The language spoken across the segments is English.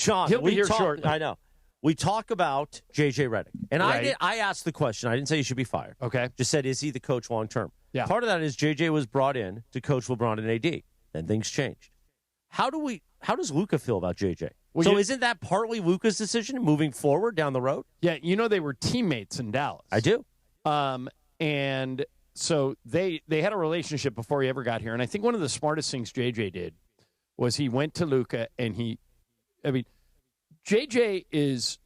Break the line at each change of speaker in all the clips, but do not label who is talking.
John,
he'll be here shortly.
I know. We talk about J.J. Redick. And
Right.
I asked the question. I didn't say he should be fired.
Okay.
Just said, is he the coach long term?
Yeah.
Part of that is J.J. was brought in to coach LeBron and AD. Then things changed. How does Luka feel about J.J.?
Well,
So isn't that partly Luka's decision moving forward down the road?
Yeah, they were teammates in Dallas.
I do.
And so they had a relationship before he ever got here. And I think one of the smartest things JJ did was he went to Luka and JJ is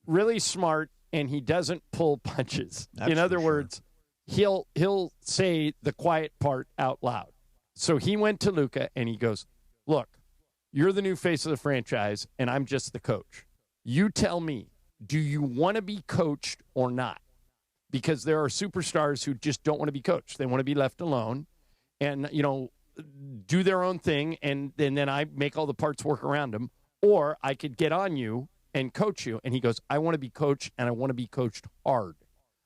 really smart and he doesn't pull punches.
That's
in other
for
words, he'll say the quiet part out loud. So he went to Luka and he goes, look, you're the new face of the franchise and I'm just the coach. You tell me, do you want to be coached or not? Because there are superstars who just don't want to be coached. They want to be left alone and, do their own thing, and then I make all the parts work around them. Or I could get on you and coach you. And he goes, I want to be coached, and I want to be coached hard.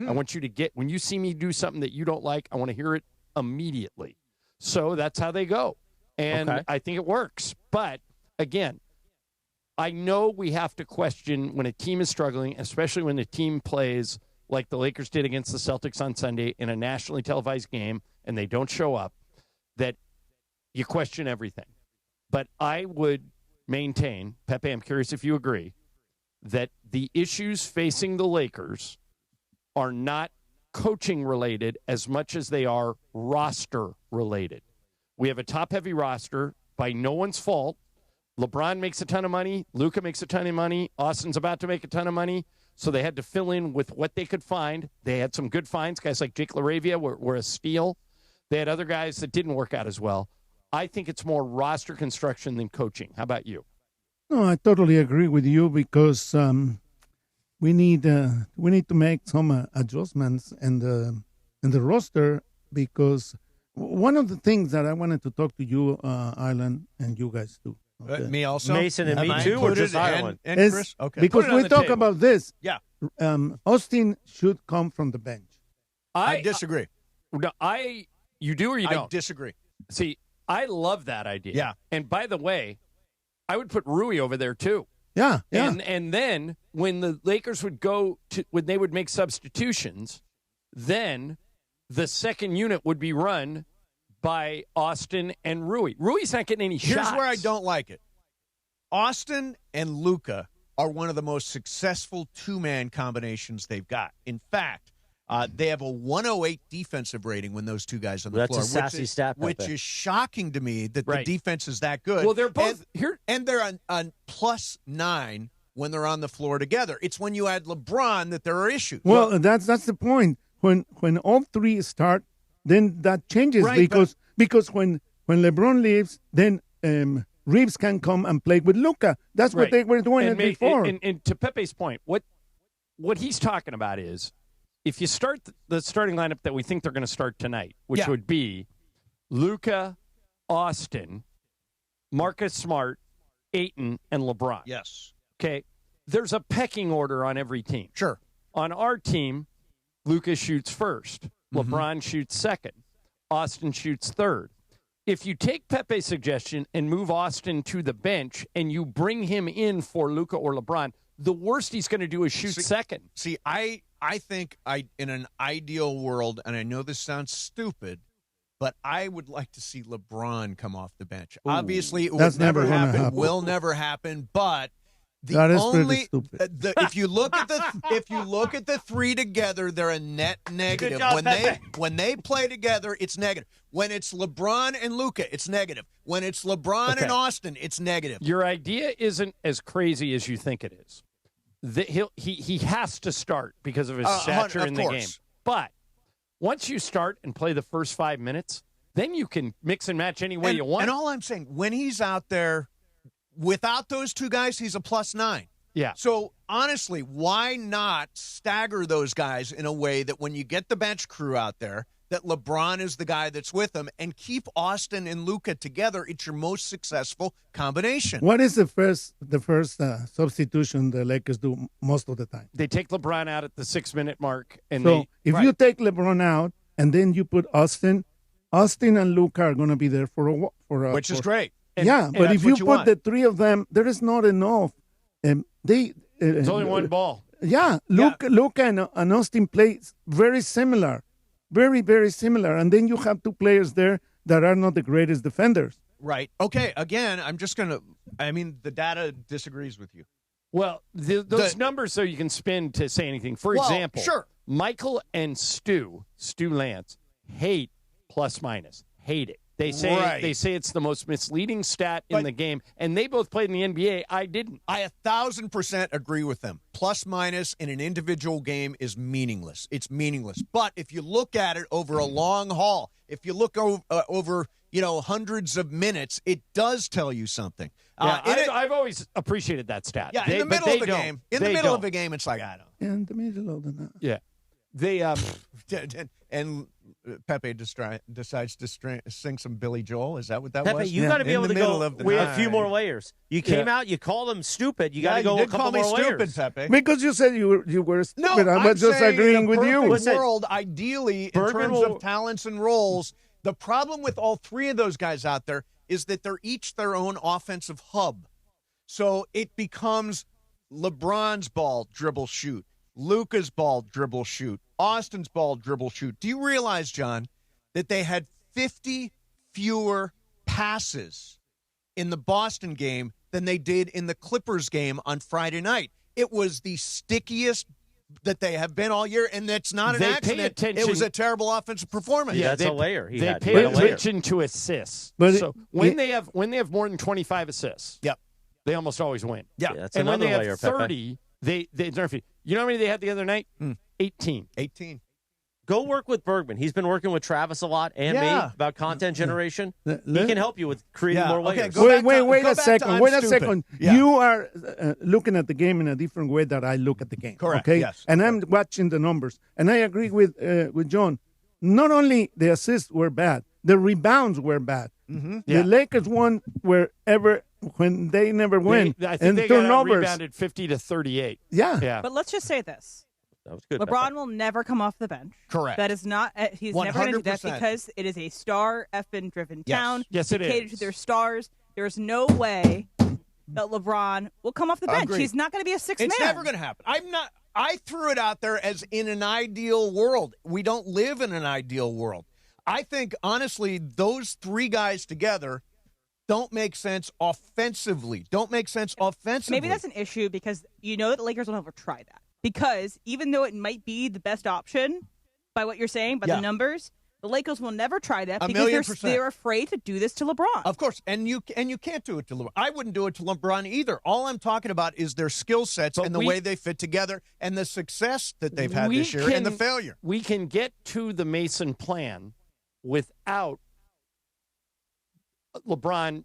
I want you to when you see me do something that you don't like, I want to hear it immediately. So that's how they go. And I think it works. But, again, I know we have to question when a team is struggling, especially when the team plays like the Lakers did against the Celtics on Sunday in a nationally televised game and they don't show up, that you question everything. But I would maintain, Pepe, I'm curious if you agree, that the issues facing the Lakers are not coaching related as much as they are roster related. We have a top-heavy roster by no one's fault. LeBron makes a ton of money. Luka makes a ton of money. Austin's about to make a ton of money. So they had to fill in with what they could find. They had some good finds. Guys like Jake LaRavia were a steal. They had other guys that didn't work out as well. I think it's more roster construction than coaching. How about you?
No, I totally agree with you because we need to make some adjustments in the roster, because one of the things that I wanted to talk to you, Island, and you guys too. Okay.
Me also?
Mason and me too, or just Ireland?
And Chris? Okay.
Because we talk
table.
about this.
Yeah.
Austin should come from the bench.
I disagree.
No, you do or you don't?
I disagree.
See, I love that idea.
Yeah.
And by the way, I would put Rui over there too.
Yeah.
And then when the Lakers would when they would make substitutions, then the second unit would be run by Austin and Rui. Rui's not getting any shots.
Here's where I don't like it. Austin and Luka are one of the most successful two-man combinations they've got. In fact, they have a 108 defensive rating when those two guys on the floor.
That's a sassy stat,
which is shocking to me that the defense is that good.
Well, they're both
here, and they're on +9 when they're on the floor together. It's when you add LeBron that there are issues.
Well, that's the point. When all three start, then that changes,
right,
because when LeBron leaves, then Reeves can come and play with Luka. That's what they were doing before.
And to Pepe's point, what he's talking about is, if you start the starting lineup that we think they're going to start tonight, which would be Luka, Austin, Marcus Smart, Ayton, and LeBron.
Yes.
Okay. There's a pecking order on every team.
Sure.
On our team, Luka shoots first. LeBron shoots second. Austin shoots third. If you take Pepe's suggestion and move Austin to the bench and you bring him in for Luka or LeBron, the worst he's going to do is shoot second.
See, I think in an ideal world, and I know this sounds stupid, but I would like to see LeBron come off the bench.
Ooh.
Obviously, it
That's
would never
never gonna happen.
will never happen, but
that is pretty stupid.
If you look at the three together, they're a net negative.
Good job,
when they play together, it's negative. When it's LeBron and Luka, it's negative. When it's LeBron and Austin, it's negative.
Your idea isn't as crazy as you think it is. He has to start because of his stature in the game. But once you start and play the first 5 minutes, then you can mix and match any way you want.
And all I'm saying, when he's out there, without those two guys, he's a +9.
Yeah.
So, honestly, why not stagger those guys in a way that when you get the bench crew out there, that LeBron is the guy that's with them, and keep Austin and Luka together? It's your most successful combination.
What is the first substitution the Lakers do most of the time?
They take LeBron out at the 6-minute mark. And
if you take LeBron out and then you put Austin and Luka are going to be there for
which is great.
yeah, but
that's
if you
what you
put
want.
the three of them, there is not enough.
It's only one ball.
Yeah, Luka and Austin play very similar, very, very similar. And then you have two players there that are not the greatest defenders.
Right. Okay. Again, the data disagrees with you.
Well, those numbers, so you can spin to say anything. For example,
sure.
Michael and Stu Lance, hate plus minus. Hate it. They say it's the most misleading stat in the game, and they both played in the NBA. I didn't.
I 1,000% agree with them. Plus minus in an individual game is meaningless. It's meaningless. But if you look at it over a long haul, if you look over hundreds of minutes, it does tell you something.
I've always appreciated that stat.
Yeah, in the middle of the game. In the middle of the game, it's like, I don't.
In the middle of the night.
Yeah. They
and Pepe decides to sing some Billy Joel. Is that what that
Pepe,
was?
you got to be able to go
with
a few more layers. You came out, you called them stupid. You got to go a couple more layers.
Stupid, Pepe.
Because you said you were stupid.
No,
I was just agreeing with you.
In a world, ideally, in terms of talents and roles, the problem with all three of those guys out there is that they're each their own offensive hub. So it becomes LeBron's ball, dribble, shoot. Luka's ball, dribble, shoot. Austin's ball, dribble, shoot. Do you realize, John, that they had 50 fewer passes in the Boston game than they did in the Clippers game on Friday night? It was the stickiest that they have been all year, and that's not an accident. It was a terrible offensive performance.
Yeah, that's a layer.
They pay attention to assists.
But
so when they have more than 25 assists, they almost always win.
Yeah,
that's
and when
another
they
layer,
have 30, they nerf. You know how many they had the other night? 18.
Go work with Bergman. He's been working with Travis a lot and me about content generation. He can help you with creating more layers.
Wait a second.
Yeah.
You are looking at the game in a different way that I look at the game.
Correct.
Okay.
Yes.
And I'm watching the numbers, and I agree with John. Not only the assists were bad, the rebounds were bad.
Mm-hmm.
The Lakers won when they never win.
I think
and
they
turnovers.
got rebounded 50-38.
Yeah.
But let's just say this.
That was good.
LeBron
Pepe.
will never come off the bench.
Correct.
That is not. He's never going to do that
100%.
because it is a star effing driven town.
Yes, it
catered
is.
to their stars. There's no way that LeBron will come off the bench.
Agreed.
He's not going to be a sixth man.
It's never going to happen. I threw it out there as in an ideal world. We don't live in an ideal world. I think, honestly, those three guys together don't make sense offensively.
Maybe that's an issue because you know that the Lakers will never try that. Because even though it might be the best option by what you're saying, by the numbers, the Lakers will never try that because they're afraid to do this to LeBron.
Of course, and you can't do it to LeBron. I wouldn't do it to LeBron either. All I'm talking about is their skill sets and the way they fit together and the success that they've had this year and the failure.
We can get to the Mason plan without LeBron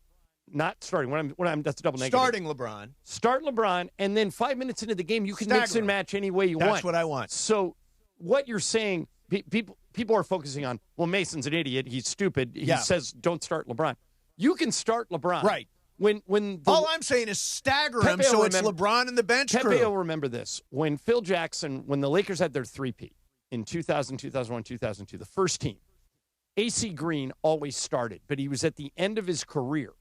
not starting. That's a double negative. Start LeBron, and then 5 minutes into the game, you can mix and match any way you want.
That's what I want.
So what you're saying, people are focusing on, well, Mason's an idiot. He's stupid. He says don't start LeBron. You can start LeBron.
Right. All I'm saying is stagger him so it's LeBron and the bench crew.
Pepe will remember this. When the Lakers had their three-peat in 2000, 2001, 2002, the first team, AC Green always started, but he was at the end of his career.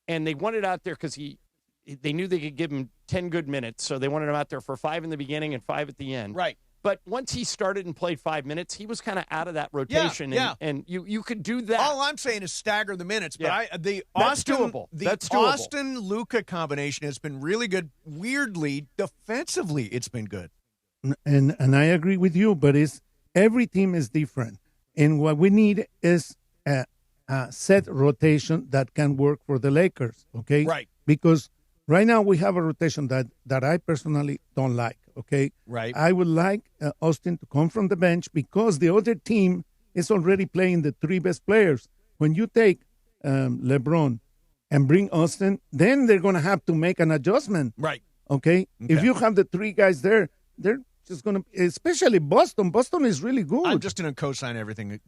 And they wanted out there because they knew they could give him 10 good minutes, so they wanted him out there for 5 in the beginning and 5 at the end.
Right.
But once he started and played 5 minutes, he was kind of out of that rotation. And you could do that.
All I'm saying is stagger the minutes. But
That's
Austin,
doable.
The Austin-Luka combination has been really good. Weirdly, defensively, it's been good.
And I agree with you, but every team is different. And what we need is a set rotation that can work for the Lakers, okay?
Right.
Because right now we have a rotation that I personally don't like, okay?
Right.
I would like Austin to come from the bench because the other team is already playing the 3 best players. When you take LeBron and bring Austin, then they're going to have to make an adjustment.
Right.
Okay? If you have the 3 guys there, they're just going to, especially Boston. Boston is really good.
I'm just going to co-sign everything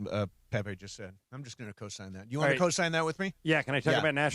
Pepe just said. I'm just going to co-sign that. You want to co-sign that with me?
Yeah, can I talk about Nash?